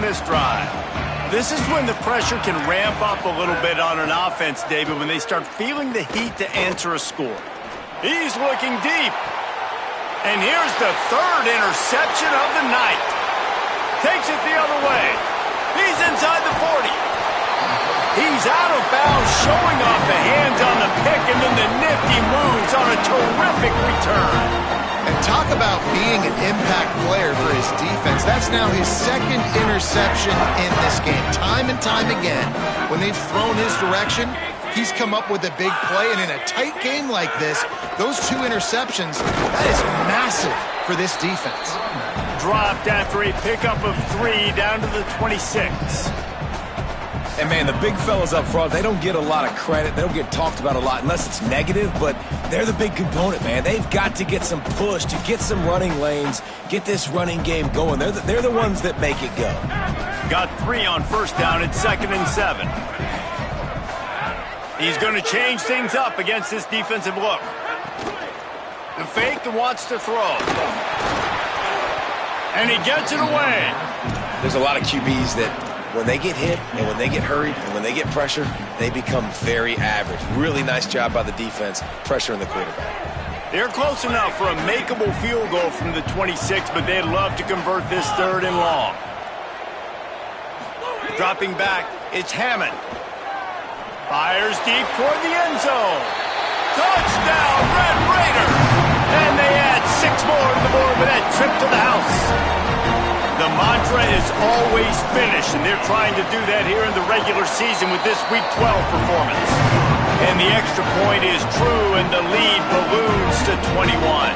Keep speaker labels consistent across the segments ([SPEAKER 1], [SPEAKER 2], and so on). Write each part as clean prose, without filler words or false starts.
[SPEAKER 1] this drive. This is when the pressure can ramp up a little bit on an offense, David, when they start feeling the heat to answer a score. He's looking deep. And here's the third interception of the night. Takes it the other way. He's inside the 40. He's out of bounds, showing off the hands on the pick, and then the nifty moves on a terrific return.
[SPEAKER 2] And talk about being an impact player for his defense. That's now his second interception in this game. Time and time again, when they've thrown his direction, he's come up with a big play. And in a tight game like this, those two interceptions, that is massive for this defense.
[SPEAKER 1] Dropped after a pickup of 3 down to the 26.
[SPEAKER 3] And, man, the big fellas up front, they don't get a lot of credit. They don't get talked about a lot unless it's negative, but they're the big component, man. They've got to get some push, to get some running lanes, get this running game going. They're the ones that make it go.
[SPEAKER 1] Got 3 on first down. It's 2nd and 7. He's going to change things up against this defensive look. The fake and wants to throw. And he gets it away.
[SPEAKER 3] There's a lot of QBs that when they get hit and when they get hurried and when they get pressure, they become very average. Really nice job by the defense, pressuring the quarterback.
[SPEAKER 1] They're close enough for a makeable field goal from the 26, but they'd love to convert this 3rd and long. Dropping back, it's Hammond. Fires deep toward the end zone. Touchdown, Red Raiders! And they add 6 more to the board with that trip to the house. The mantra is always finish, and they're trying to do that here in the regular season with this Week 12 performance. And the extra point is true, and the lead balloons to 21.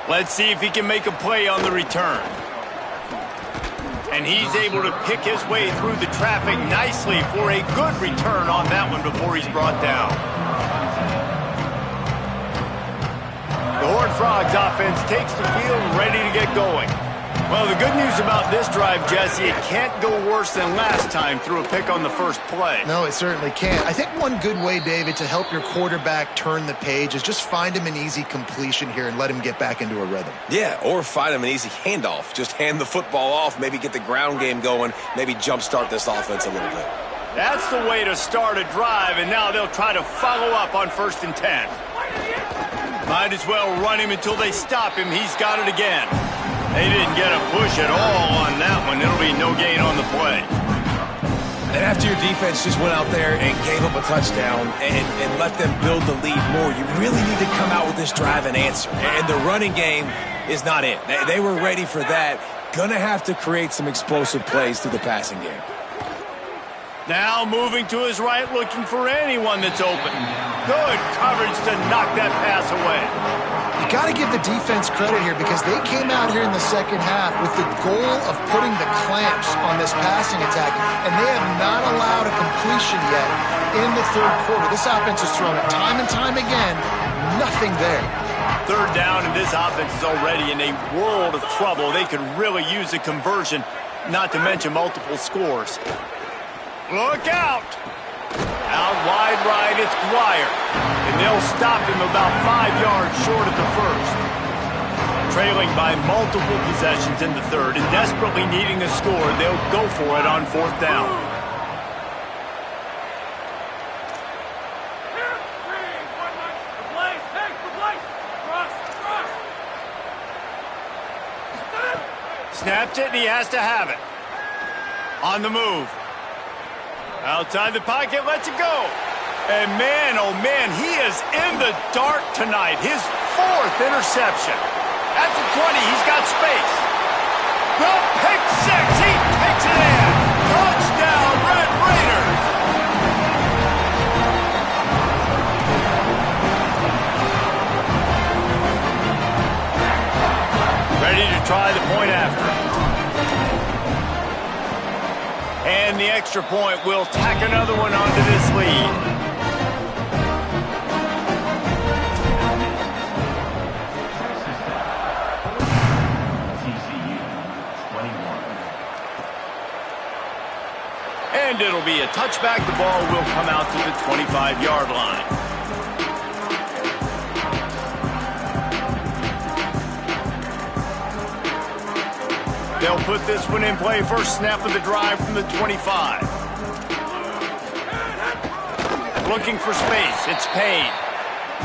[SPEAKER 1] Let's see if he can make a play on the return. And he's able to pick his way through the traffic nicely for a good return on that one before he's brought down. The Horned Frogs offense takes the field ready to get going. Well, the good news about this drive, Jesse, it can't go worse than last time through a pick on the first play.
[SPEAKER 2] No, it certainly can't. I think one good way, David, to help your quarterback turn the page is just find him an easy completion here and let him get back into a rhythm.
[SPEAKER 3] Yeah, or find him an easy handoff. Just hand the football off, maybe get the ground game going, maybe jumpstart this offense a little bit.
[SPEAKER 1] That's the way to start a drive, and now they'll try to follow up on 1st and 10. Might as well run him until they stop him. He's got it again. They didn't get a push at all on that one. It'll be no gain on the play.
[SPEAKER 3] And after your defense just went out there and gave up a touchdown and let them build the lead more, you really need to come out with this drive and answer. And the running game is not it. They were ready for that. Gonna have to create some explosive plays through the passing game.
[SPEAKER 1] Now moving to his right, looking for anyone that's open. Good coverage to knock that pass away.
[SPEAKER 2] You got to give the defense credit here because they came out here in the second half with the goal of putting the clamps on this passing attack, and they have not allowed a completion yet in the 3rd quarter. This offense has thrown it time and time again. Nothing there.
[SPEAKER 1] 3rd down, and this offense is already in a world of trouble. They could really use a conversion, not to mention multiple scores. Look out! Out wide right, it's Dwyer. And they'll stop him about 5 yards short of the first. Trailing by multiple possessions in the 3rd and desperately needing a score, they'll go for it on 4th down. Snapped it, and he has to have it. On the move. Outside the pocket, lets it go. And man, oh man, he is in the dark tonight. His 4th interception. At the 20, he's got space. The pick 6, he takes it in. Touchdown, Red Raiders. Ready to try the point after. And the extra point will tack another one onto this lead. And it'll be a touchback. The ball will come out to the 25-yard line. They'll put this one in play. First snap of the drive from the 25. Looking for space. It's Payne.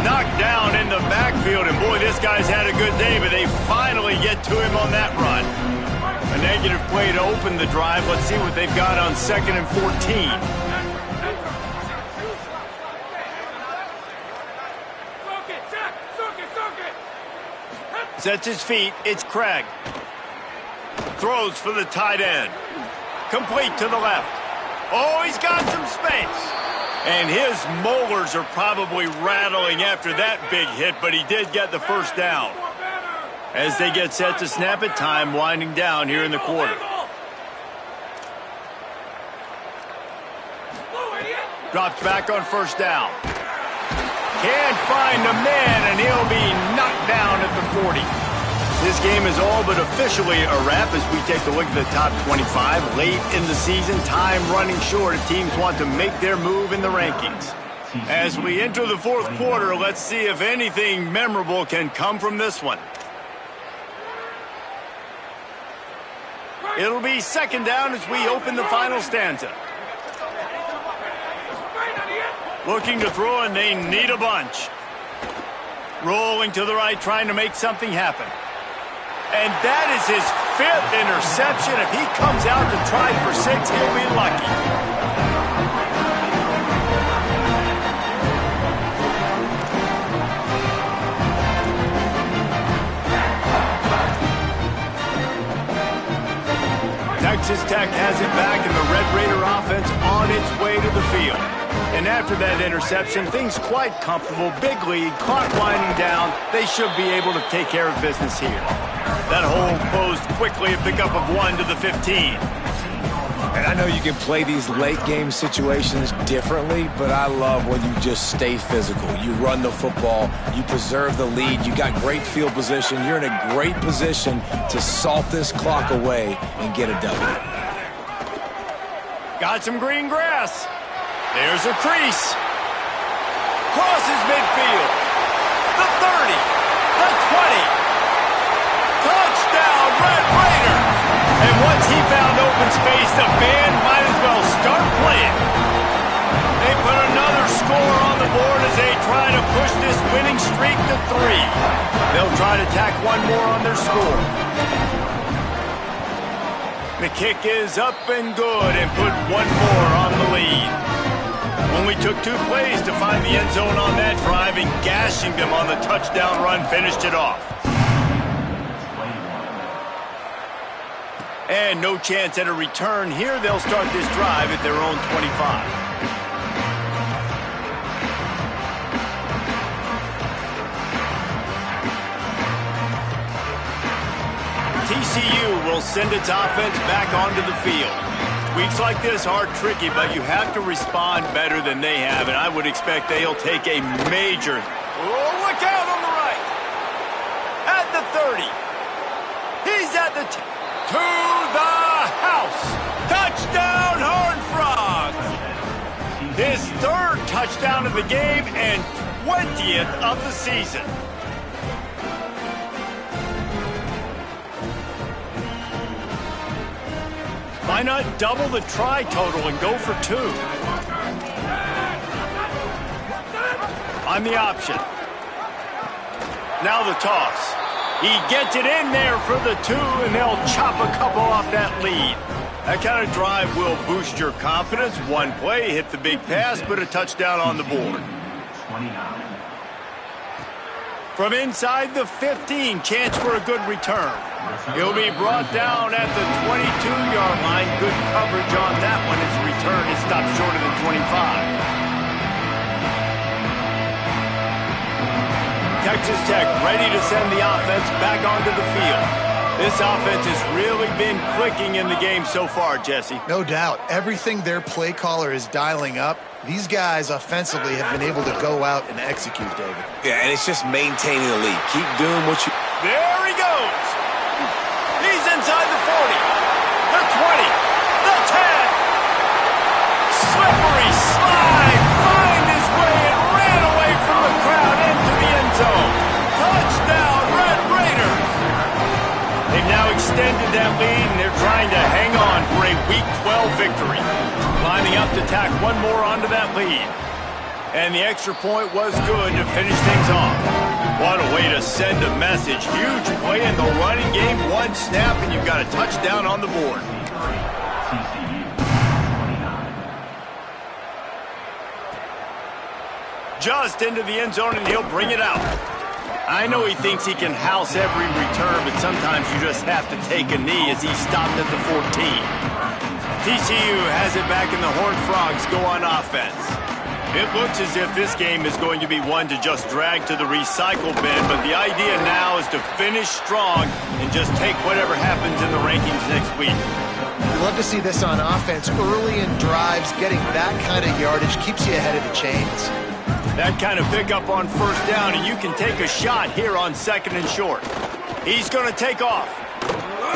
[SPEAKER 1] Knocked down in the backfield, and boy, this guy's had a good day, but they finally get to him on that run. A negative play to open the drive. Let's see what they've got on 2nd and 14. Sets his feet. It's Craig. Throws for the tight end. Complete to the left. Oh, he's got some space. And his molars are probably rattling after that big hit, but he did get the first down. As they get set to snap it, time winding down here in the quarter. Drops back on first down. Can't find a man, and he'll be knocked down at the 40. This game is all but officially a wrap as we take a look at the top 25. Late in the season, time running short if teams want to make their move in the rankings. As we enter the fourth quarter, let's see if anything memorable can come from this one. It'll be second down as we open the final stanza. Looking to throw, and they need a bunch. Rolling to the right, trying to make something happen. And that is his 5th interception. If he comes out to try for 6, he'll be lucky. Texas Tech has it back, and the Red Raider offense on its way to the field. And after that interception, things quite comfortable. Big lead, clock winding down. They should be able to take care of business here. That hole closed quickly, a pickup of 1 to the 15.
[SPEAKER 3] And I know you can play these late-game situations differently, but I love when you just stay physical. You run the football, you preserve the lead, you got great field position. You're in a great position to salt this clock away and get a W.
[SPEAKER 1] Got some green grass. There's a crease. Crosses midfield. The 30. The 20. Touchdown, Red Raider. And once he found open space, the band might as well start playing. They put another score on the board as they try to push this winning streak to 3. They'll try to tack one more on their score. The kick is up and good and put one more on the lead. Only took 2 plays to find the end zone on that drive, and gashing them on the touchdown run finished it off. And no chance at a return here. They'll start this drive at their own 25. TCU will send its offense back onto the field. Weeks like this are tricky, but you have to respond better than they have, and I would expect they'll take a major... Oh, look out on the right! At the 30. He's at the... to the house! Touchdown, Horned Frogs! His 3rd touchdown of the game and 20th of the season. Why not double the try total and go for 2? On the option. Now the toss. He gets it in there for the 2, and they'll chop a couple off that lead. That kind of drive will boost your confidence. One play, hit the big pass, put a touchdown on the board. From inside the 15, chance for a good return. He'll be brought down at the 22-yard line. Good coverage on that one. His return is stopped short of the 25. Texas Tech ready to send the offense back onto the field. This offense has really been clicking in the game so far, Jesse.
[SPEAKER 2] No doubt. Everything their play caller is dialing up, these guys offensively have been able to go out and execute, David.
[SPEAKER 3] Yeah, and it's just maintaining the lead. Keep doing what you...
[SPEAKER 1] There he goes. He's inside the 40, the 20, the 10. Slippery slide, find his way and ran away from the crowd into the end zone. Touchdown, Red Raiders. They've now extended that lead, victory. Lining up to tack one more onto that lead. And the extra point was good to finish things off. What a way to send a message. Huge play in the running game. One snap, and you've got a touchdown on the board. Just into the end zone, and he'll bring it out. I know he thinks he can house every return, but sometimes you just have to take a knee as he stopped at the 14. TCU has it back, and the Horned Frogs go on offense. It looks as if this game is going to be one to just drag to the recycle bin, but the idea now is to finish strong and just take whatever happens in the rankings next week.
[SPEAKER 2] We love to see this on offense. Early in drives, getting that kind of yardage keeps you ahead of the chains.
[SPEAKER 1] That kind of pickup on first down, and you can take a shot here on second and short. He's going to take off.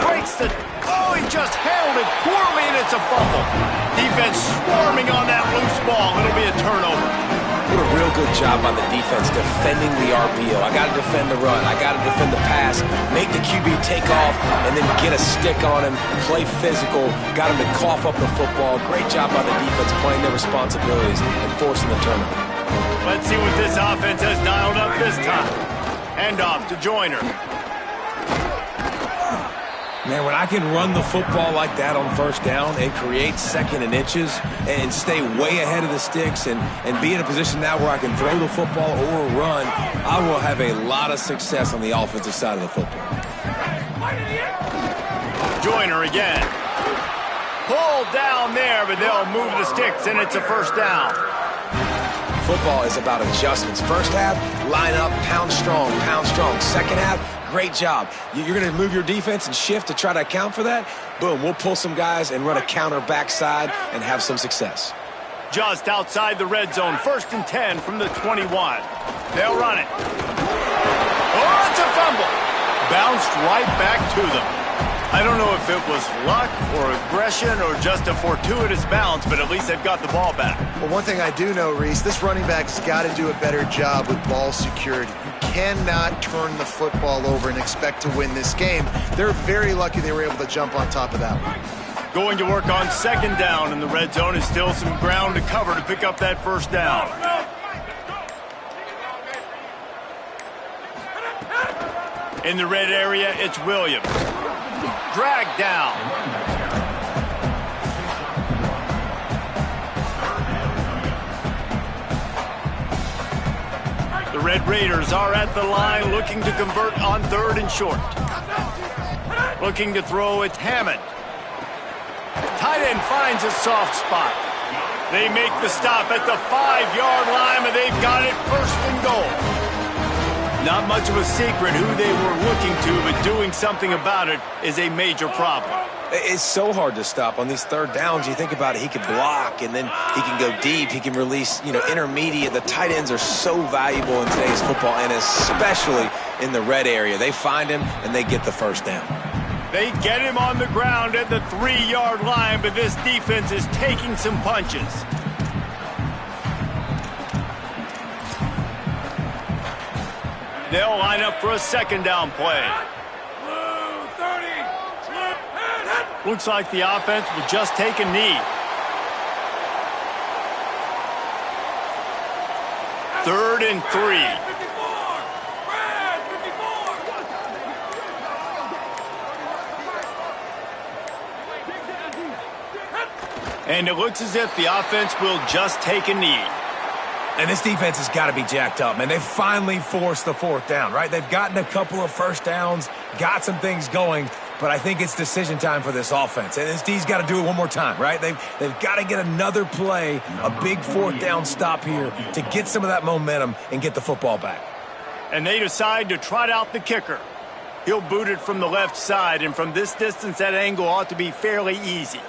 [SPEAKER 1] Breaks the... Oh, he just handled it poorly, and it's a fumble. Defense swarming on that loose ball. It'll be a turnover.
[SPEAKER 3] What a real good job by the defense defending the RPO. I got to defend the run. I got to defend the pass. Make the QB take off and then get a stick on him. Play physical. Got him to cough up the football. Great job by the defense playing their responsibilities and forcing the turnover.
[SPEAKER 1] Let's see what this offense has dialed up this time. Hand off to Joyner.
[SPEAKER 3] Man, when I can run the football like that on first down and create second and inches and stay way ahead of the sticks and be in a position now where I can throw the football or run, I will have a lot of success on the offensive side of the football.
[SPEAKER 1] Joyner again. Pulled down there, but they'll move the sticks, and it's a first down.
[SPEAKER 3] Football is about adjustments. First half, line up, pound strong, pound strong. Second half, great job. You're going to move your defense and shift to try to account for that. Boom, we'll pull some guys and run a counter backside and have some success.
[SPEAKER 1] Just outside the red zone, 1st and 10 from the 21. They'll run it. Oh, it's a fumble. Bounced right back to them. I don't know if it was luck or aggression or just a fortuitous bounce, but at least they've got the ball back.
[SPEAKER 2] Well, one thing I do know, Reese, this running back's got to do a better job with ball security. You cannot turn the football over and expect to win this game. They're very lucky they were able to jump on top of that one.
[SPEAKER 1] Going to work on second down in the red zone is still some ground to cover to pick up that first down. In the red area, it's Williams. Dragged down. The Red Raiders are at the line looking to convert on 3rd and short. Looking to throw, it's Hammond. Tight end finds a soft spot. They make the stop at the 5-yard line, and they've got it 1st and goal. Not much of a secret who they were looking to, but doing something about it is a major problem.
[SPEAKER 3] It's so hard to stop on these third downs. You think about it, he can block, and then he can go deep. He can release, intermediate. The tight ends are so valuable in today's football, and especially in the red area. They find him, and they get the first down.
[SPEAKER 1] They get him on the ground at the 3-yard line, but this defense is taking some punches. They'll line up for a second down play. Looks like the offense will just take a knee. 3rd and 3. And it looks as if the offense will just take a knee.
[SPEAKER 3] And this defense has got to be jacked up, man. They've finally forced the 4th down, right? They've gotten a couple of first downs, got some things going, but I think it's decision time for this offense. And this D's got to do it one more time, right? They've got to get another play, a big 4th down stop here to get some of that momentum and get the football back.
[SPEAKER 1] And they decide to trot out the kicker. He'll boot it from the left side, and from this distance, that angle ought to be fairly easy.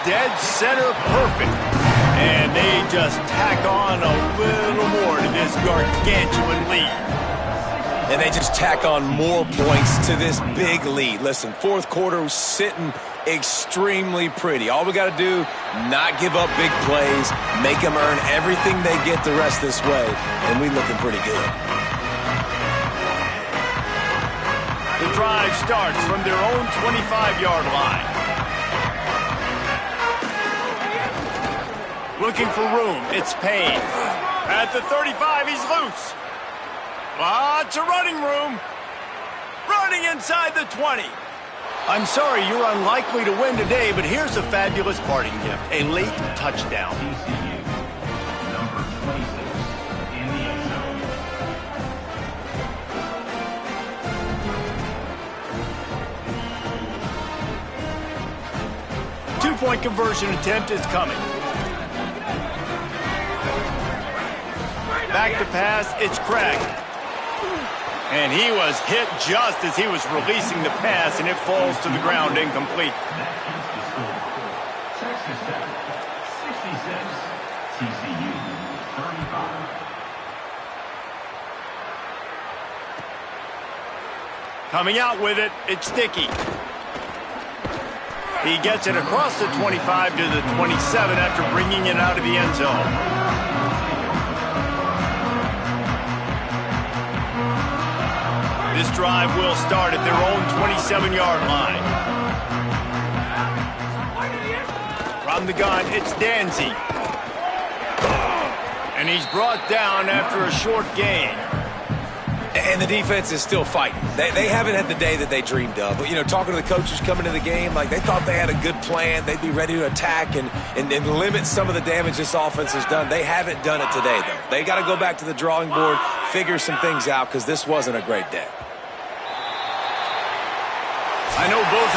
[SPEAKER 1] Dead center perfect. And they just tack on a little more to this gargantuan lead.
[SPEAKER 3] And they just tack on more points to this big lead. Listen, 4th quarter was sitting extremely pretty. All we got to do, not give up big plays, make them earn everything they get the rest this way, and we looking pretty good.
[SPEAKER 1] The drive starts from their own 25-yard line. Looking for room, it's Payne. At the 35, he's loose. Lots of running room. Running inside the 20. I'm sorry, you're unlikely to win today, but here's a fabulous parting gift. A late touchdown.
[SPEAKER 4] TCU, number 26 in the end zone.
[SPEAKER 1] 2-point conversion attempt is coming. Back to pass, it's Craig. And he was hit just as he was releasing the pass, and it falls to the ground incomplete.
[SPEAKER 4] Texas Tech, 66. TCU, 35.
[SPEAKER 1] Coming out with it, it's Sticky. He gets it across the 25 to the 27 after bringing it out of the end zone. This drive will start at their own 27-yard line. From the gun, it's Danzy. And he's brought down after a short gain.
[SPEAKER 3] And the defense is still fighting. They haven't had the day that they dreamed of. But, you know, talking to the coaches coming to the game, like they thought they had a good plan. They'd be ready to attack and limit some of the damage this offense has done. They haven't done it today, though. They got to go back to the drawing board, figure some things out, because this wasn't a great day.
[SPEAKER 1] I know both